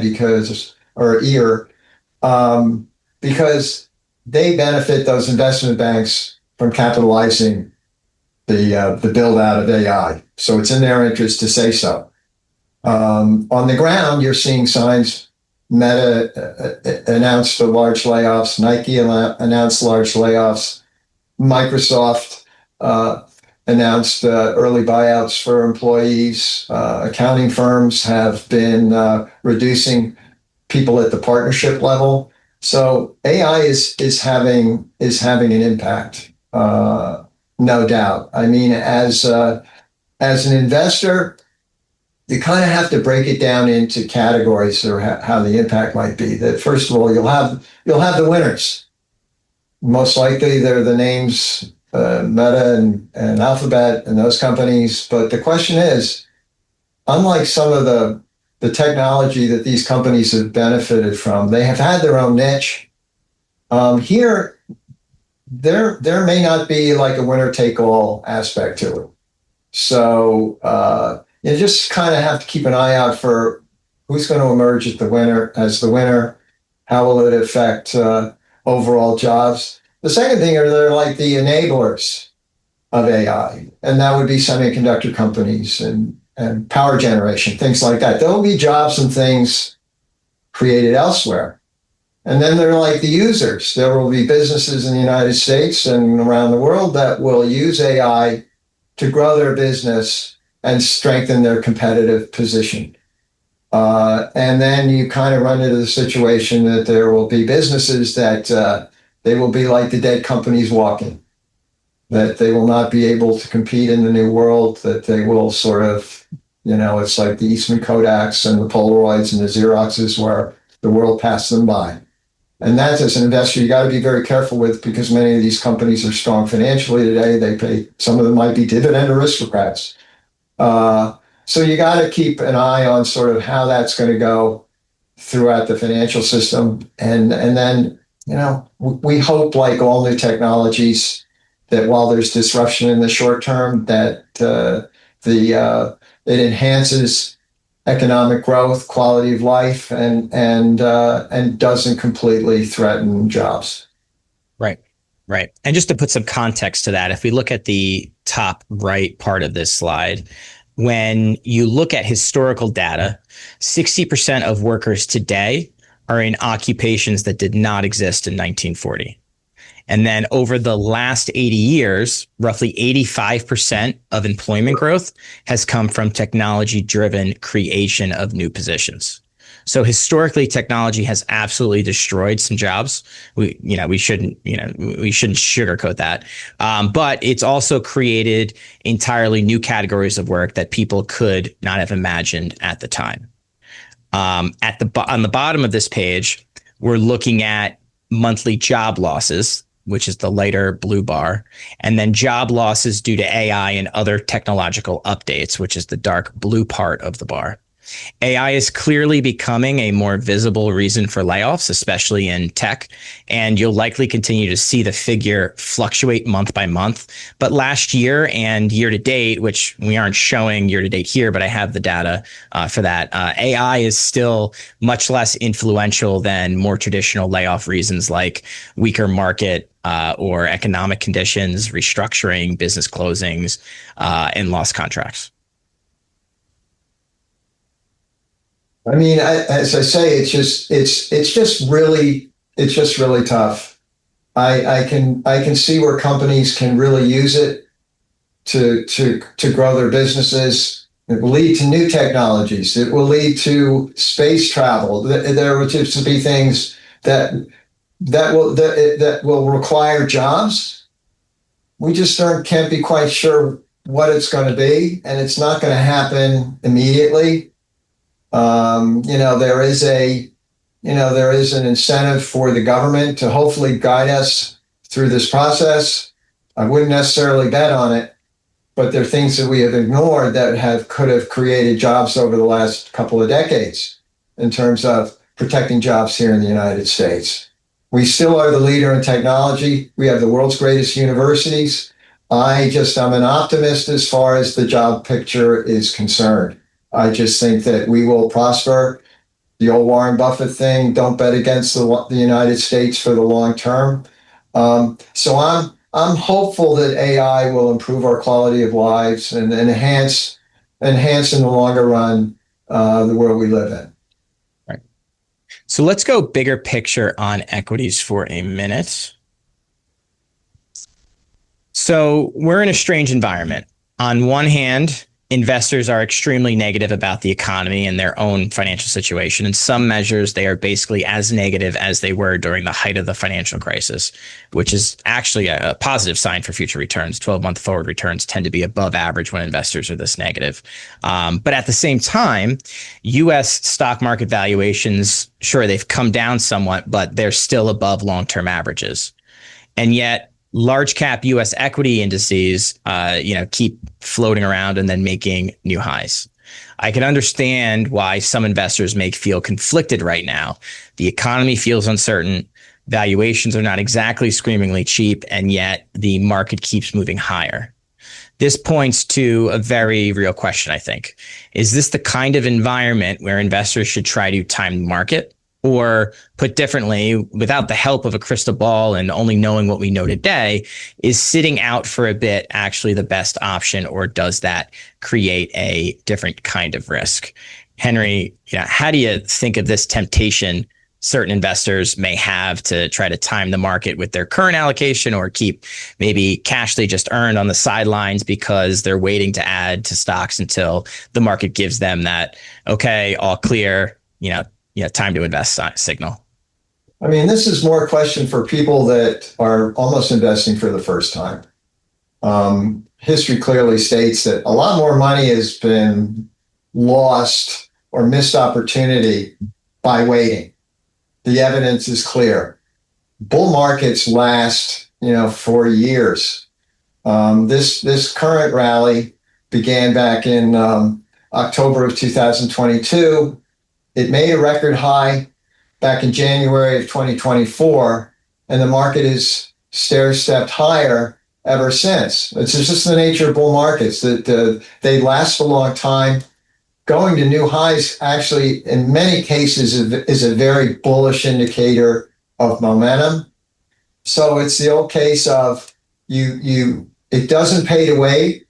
or ear, because they benefit, those investment banks, from capitalizing the build out of AI. So it's in their interest to say so. On the ground, you're seeing signs. Meta announced large layoffs. Nike announced large layoffs. Microsoft announced early buyouts for employees. Accounting firms have been reducing people at the partnership level. So AI is having an impact, no doubt. I mean, as an investor, you kind of have to break it down into categories, or how the impact might be. That first of all, you'll have the winners. Most likely, they're the names Meta and Alphabet and those companies. But the question is, unlike some of the technology that these companies have benefited from, they have had their own niche. Here, there may not be like a winner take all aspect to it. So you just kind of have to keep an eye out for who's going to emerge as the winner. How will it affect overall jobs? The second thing are they're like the enablers of AI, and that would be semiconductor companies and power generation, things like that. There will be jobs and things created elsewhere. And then they're like the users. There will be businesses in the United States and around the world that will use AI to grow their business and strengthen their competitive position. And then you kind of run into the situation that there will be businesses that they will be like the dead companies walking, that they will not be able to compete in the new world, that they will sort of, it's like the Eastman Kodaks and the Polaroids and the Xeroxes, where the world passed them by. And that, as an investor, you got to be very careful with, because many of these companies are strong financially today. They pay, some of them might be dividend aristocrats. So you got to keep an eye on sort of how that's going to go throughout the financial system. And then, we hope, like all new technologies, that while there's disruption in the short term, that it enhances economic growth, quality of life, and doesn't completely threaten jobs.
Right. Right. And just to put some context to that, if we look at the top right part of this slide, when you look at historical data, 60% of workers today are in occupations that did not exist in 1940. And then over the last 80 years, roughly 85% of employment growth has come from technology-driven creation of new positions. So historically, technology has absolutely destroyed some jobs. We shouldn't sugarcoat that. But it's also created entirely new categories of work that people could not have imagined at the time. On the bottom of this page, we're looking at monthly job losses, which is the lighter blue bar, and then job losses due to AI and other technological updates, which is the dark blue part of the bar. AI is clearly becoming a more visible reason for layoffs, especially in tech, and you'll likely continue to see the figure fluctuate month by month. But last year and year to date, which we aren't showing year to date here, but I have the data for that, AI is still much less influential than more traditional layoff reasons like weaker market or economic conditions, restructuring, business closings, and lost contracts.
I mean, as I say, it's just really tough. I can see where companies can really use it to grow their businesses. It will lead to new technologies. It will lead to space travel. There will just be things that will require jobs. We just can't be quite sure what it's going to be, and it's not going to happen immediately. There is an incentive for the government to hopefully guide us through this process. I wouldn't necessarily bet on it, but there are things that we have ignored that could have created jobs over the last couple of decades in terms of protecting jobs here in the United States. We still are the leader in technology. We have the world's greatest universities. I'm an optimist as far as the job picture is concerned. I just think that we will prosper. The old Warren Buffett thing, don't bet against the United States for the long term. So I'm hopeful that AI will improve our quality of lives and enhance in the longer run the world we live in.
Right. So let's go bigger picture on equities for a minute. So we're in a strange environment. On one hand, investors are extremely negative about the economy and their own financial situation. In some measures, they are basically as negative as they were during the height of the financial crisis, which is actually a positive sign for future returns. 12-month forward returns tend to be above average when investors are this negative. But at the same time, U.S. stock market valuations, sure, they've come down somewhat, but they're still above long-term averages. And yet, large cap U.S. equity indices, keep floating around and then making new highs. I can understand why some investors may feel conflicted right now. The economy feels uncertain. Valuations are not exactly screamingly cheap, and yet the market keeps moving higher. This points to a very real question, I think. Is this the kind of environment where investors should try to time the market? Or put differently, without the help of a crystal ball and only knowing what we know today, is sitting out for a bit actually the best option, or does that create a different kind of risk? Henry, how do you think of this temptation certain investors may have to try to time the market with their current allocation, or keep maybe cash they just earned on the sidelines because they're waiting to add to stocks until the market gives them that, okay, all clear, time to invest signal?
I mean, this is more a question for people that are almost investing for the first time. History clearly states that a lot more money has been lost or missed opportunity by waiting. The evidence is clear. Bull markets last, for years. This current rally began back in October of 2022. It made a record high back in January of 2024, and the market has stair-stepped higher ever since. It's just the nature of bull markets, that they last a long time. Going to new highs actually, in many cases, is a very bullish indicator of momentum. So it's the old case of it doesn't pay to wait.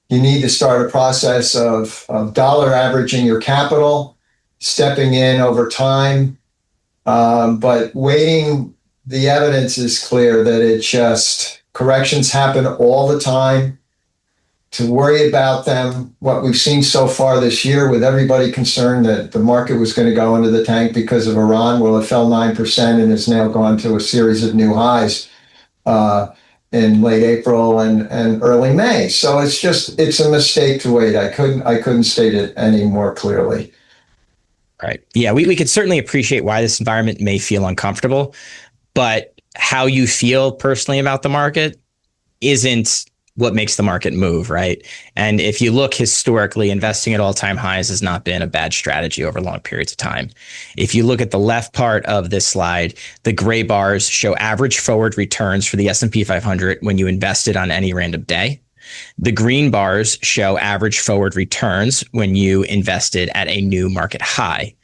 You need to start a process of dollar averaging your capital, stepping in over time. But waiting, the evidence is clear that corrections happen all the time. to worry about them. What we've seen so far this year, with everybody concerned that the market was going to go into the tank because of Iran, well, it fell 9% and has now gone to a series of new highs in late April and early May. So it's a mistake to wait. I couldn't state it any more clearly.
Right. Yeah, we could certainly appreciate why this environment may feel uncomfortable, but how you feel personally about the market isn't what makes the market move, right? And if you look historically, investing at all-time highs has not been a bad strategy over long periods of time. If you look at the left part of this slide, the gray bars show average forward returns for the S&P 500 when you invested on any random day. The green bars show average forward returns when you invested at a new market high.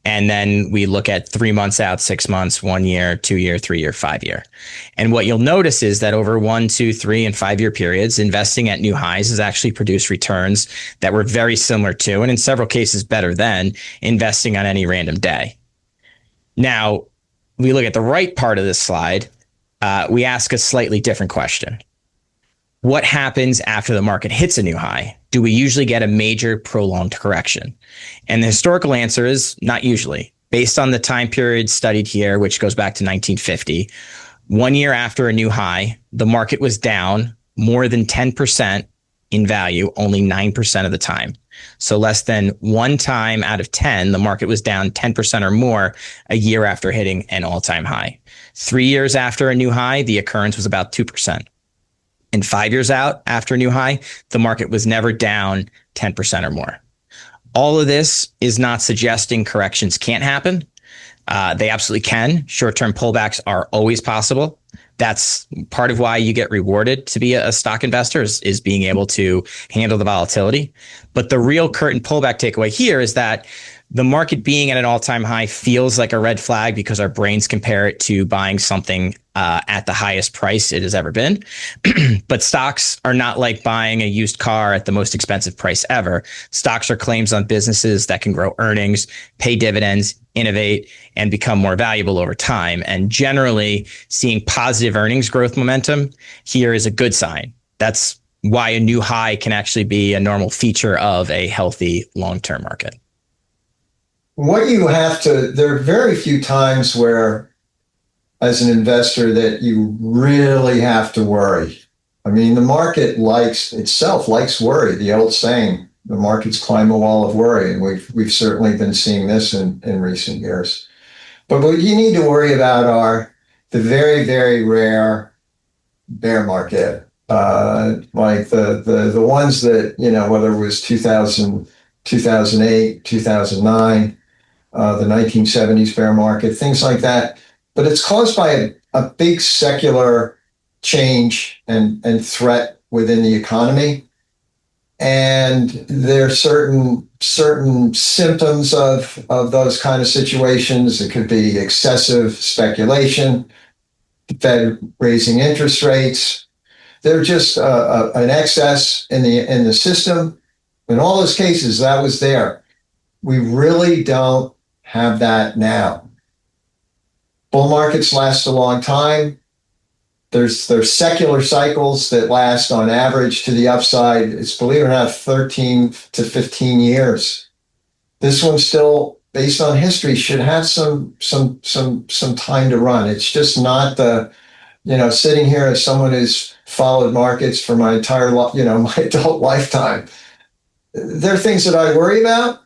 And then we look at 3 months out, 6 months, 1 year, 2 year, 3 year, 5 year. And what you'll notice is that over 1, 2, 3, and 5 year periods, investing at new highs has actually produced returns that were very similar to, and in several cases better than, investing on any random day. Now, we look at the right part of this slide, we ask a slightly different question. What happens after the market hits a new high? Do we usually get a major prolonged correction? And the historical answer is not usually. Based on the time period studied here, which goes back to 1950, 1 year after a new high, the market was down more than 10% in value, only 9% of the time. So less than one time out of 10, the market was down 10% or more a year after hitting an all-time high. 3 years after a new high, the occurrence was about 2%. And 5 years out after a new high, the market was never down 10% or more. All of this is not suggesting corrections can't happen. They absolutely can. Short-term pullbacks are always possible. That's part of why you get rewarded to be a stock investor is being able to handle the volatility. But the real curtain pullback takeaway here is that the market being at an all-time high feels like a red flag because our brains compare it to buying something at the highest price it has ever been. But stocks are not like buying a used car at the most expensive price ever. Stocks are claims on businesses that can grow earnings, pay dividends, innovate, and become more valuable over time. And generally, seeing positive earnings growth momentum here is a good sign. That's why a new high can actually be a normal feature of a healthy long-term market.
There are very few times where, as an investor, that you really have to worry. I mean, the market likes worry. The old saying, the markets climb a wall of worry. And we've certainly been seeing this in recent years. But what you need to worry about are the very, very rare bear market, like the ones that, whether it was 2000, 2008, 2009, the 1970s bear market, things like that. But it's caused by a big secular change and threat within the economy. And there are certain symptoms of those kind of situations. It could be excessive speculation, the Fed raising interest rates. They're just an excess in the system. In all those cases, that was there. We really don't have that now. Bull markets last a long time. There's secular cycles that last on average to the upside. It's, believe it or not, 13 to 15 years. This one still, based on history, should have some time to run. It's just not sitting here as someone who's followed markets for my entire my adult lifetime. There are things that I worry about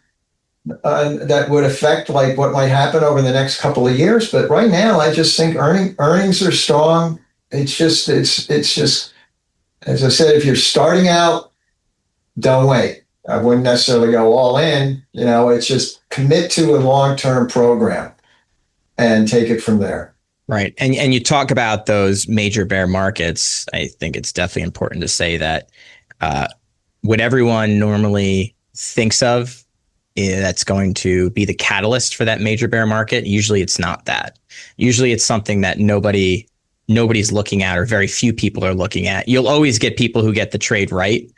that would affect like what might happen over the next couple of years. But right now, I just think earnings are strong. It's just, as I said, if you're starting out, don't wait. I wouldn't necessarily go all in. It's just commit to a long-term program and take it from there.
Right. And you talk about those major bear markets. I think it's definitely important to say that what everyone normally thinks of that's going to be the catalyst for that major bear market, usually it's not that. Usually it's something that nobody's looking at, or very few people are looking at. You'll always get people who get the trade right.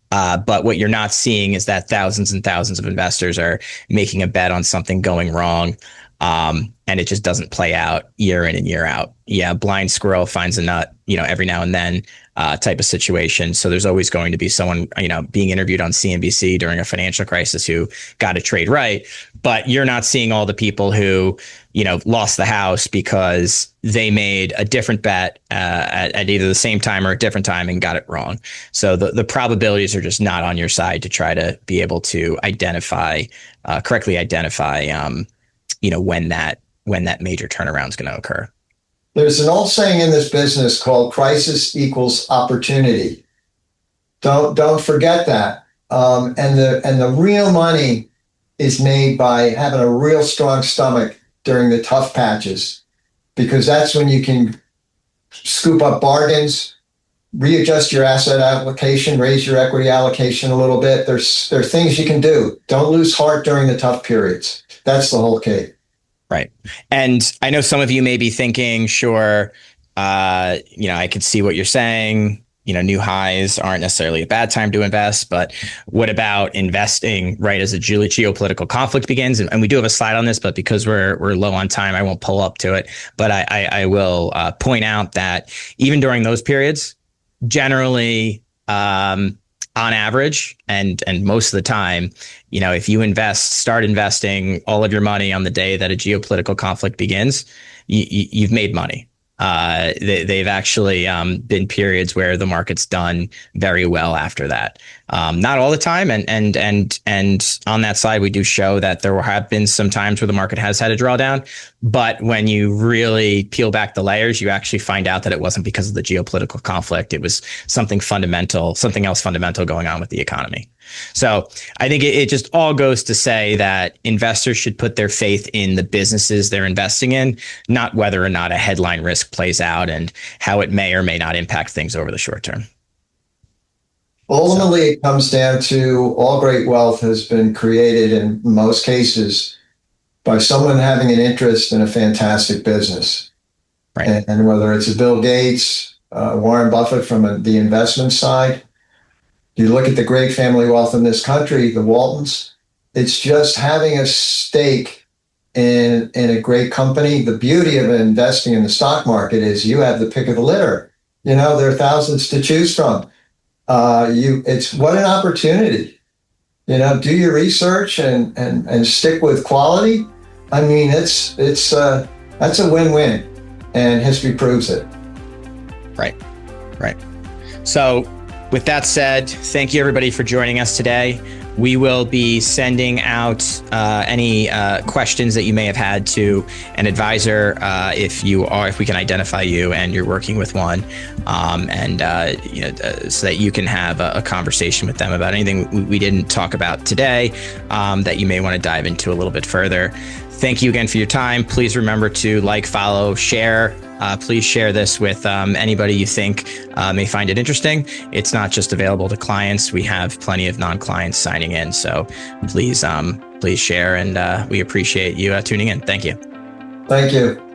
But what you're not seeing is that thousands and thousands of investors are making a bet on something going wrong. And it just doesn't play out year in and year out. Yeah, blind squirrel finds a nut, every now and then, type of situation. So there's always going to be someone, being interviewed on CNBC during a financial crisis who got a trade right. But you're not seeing all the people who, lost the house because they made a different bet at either the same time or a different time and got it wrong. So the probabilities are just not on your side to try to be able to correctly identify, when that major turnaround is going to occur.
There's an old saying in this business called crisis equals opportunity. Don't forget that. And the real money is made by having a real strong stomach during the tough patches, because that's when you can scoop up bargains, readjust your asset allocation, raise your equity allocation a little bit. There are things you can do. Don't lose heart during the tough periods. That's the whole key.
Right. And I know some of you may be thinking, sure, I could see what you're saying. New highs aren't necessarily a bad time to invest, but what about investing right as a geopolitical conflict begins? And we do have a slide on this, but because we're low on time, I won't pull up to it. But I will point out that even during those periods, generally, on average, and most of the time, if you start investing all of your money on the day that a geopolitical conflict begins, you've made money. They've actually been periods where the market's done very well after that. Not all the time, and on that side, we do show that there have been some times where the market has had a drawdown. But when you really peel back the layers, you actually find out that it wasn't because of the geopolitical conflict. It was something else fundamental going on with the economy. So I think it just all goes to say that investors should put their faith in the businesses they're investing in, not whether or not a headline risk plays out and how it may or may not impact things over the short term.
Ultimately, it comes down to all great wealth has been created in most cases by someone having an interest in a fantastic business.
Right.
And whether it's a Bill Gates, Warren Buffett from the investment side, you look at the great family wealth in this country, the Waltons, it's just having a stake in a great company. The beauty of investing in the stock market is you have the pick of the litter. There are thousands to choose from. It's what an opportunity. Do your research and stick with quality. I mean, that's a win-win, and history proves it.
Right. So with that said, thank you everybody for joining us today. We will be sending out any questions that you may have had to an advisor if we can identify you and you're working with one, so that you can have a conversation with them about anything we didn't talk about today that you may want to dive into a little bit further. Thank you again for your time. Please remember to like, follow, share. Please share this with anybody you think may find it interesting. It's not just available to clients. We have plenty of non-clients signing in. So please share, and we appreciate you tuning in. Thank you.
Thank you.